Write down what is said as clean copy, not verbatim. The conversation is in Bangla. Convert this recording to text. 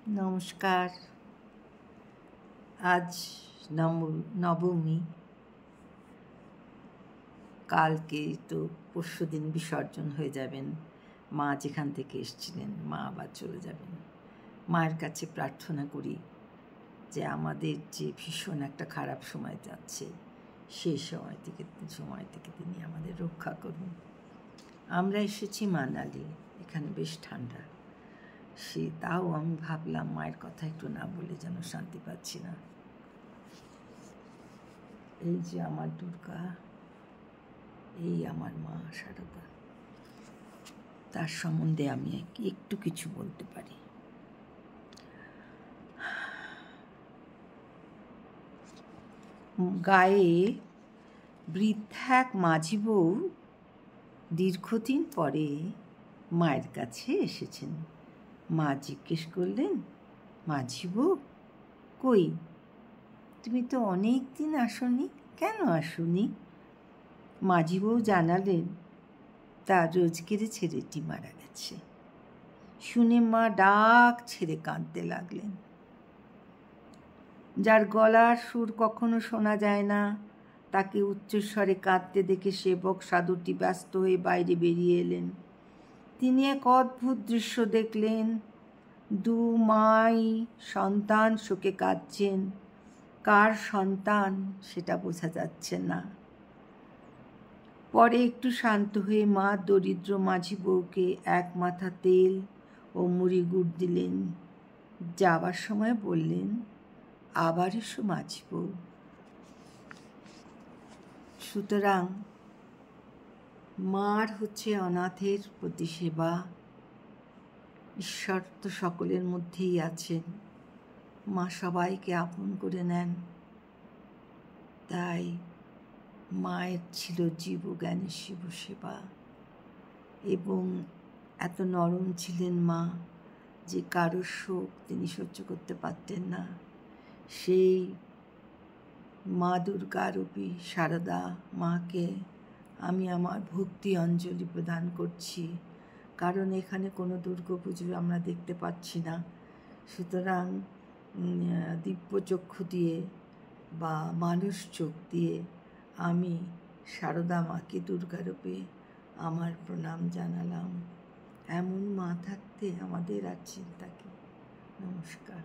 নমস্কার। আজ নবমী। কালকে তো পরশুদিন বিসর্জন হয়ে যাবেন। মা যেখান থেকে এসেছিলেন মা আবার চলে যাবেন। মায়ের কাছে প্রার্থনা করি যে আমাদের যে ভীষণ একটা খারাপ সময় যাচ্ছে সেই সময় থেকে তিনি আমাদের রক্ষা করুন। আমরা এসেছি মানালি, এখানে বেশ ঠান্ডা। তাও আমি ভাবলাম মায়ের কথা একটু না বলে যেন শান্তি পাচ্ছি না। এই যে আমার দুর্গা, এই আমার মা সারদা, তার সম্বন্ধে আমি একটু কিছু বলতে পারি। গায়ে বৃদ্ধা এক মাঝি বউ দীর্ঘদিন পরে মায়ের কাছে এসেছেন। মা জিজ্ঞেস করলেন, মাঝি বউ কই, তুমি তো অনেক দিন আসনি, কেন আসনি? মাঝি বউ জানালেন তার রোজগেরে ছেলেটি মারা গেছে। শুনে মা ডাক ছেড়ে কাঁদতে লাগলেন। যার গলার সুর কখনো শোনা যায় না তাকে উচ্চস্বরে কাঁদতে দেখে সেবক সাধুটি ব্যস্ত হয়ে বাইরে বেরিয়ে এলেন। তিনি এক অদ্ভুত দৃশ্য দেখলেন। দু মাই সন্তান শোকে কাঁদছেন। কার সন্তান সেটা বোঝা যাচ্ছে না। পরে একটু শান্ত হয়ে মা দরিদ্র মাঝি বউকে এক মাথা তেল ও মুড়ি গুড় দিলেন। যাবার সময় বললেন, আবার এসো মাঝি বউ। সুতরাং মার হচ্ছে অনাথের প্রতি সেবা। ঈশ্বর তো সকলের মধ্যেই আছেন, মা সবাইকে আপন করে নেন। তাই মায়ের ছিল জীবজ্ঞানী শিব সেবা, এবং এত নরম ছিলেন মা যে কারোর শোক তিনি সহ্য করতে পারতেন না। সেই মা দুর্গারূপী সারদা মাকে আমি আমার ভক্তি অঞ্জলি প্রদান করছি, কারণ এখানে কোনো দুর্গাপুজো আমরা দেখতে পাচ্ছি না। সুতরাং দিব্যচক্ষু দিয়ে বা মানুষ চোখ দিয়ে আমি সারদা মাকে দুর্গারূপে আমার প্রণাম জানালাম। এমন মা থাকতে আমাদের আর চিন্তা কি। নমস্কার।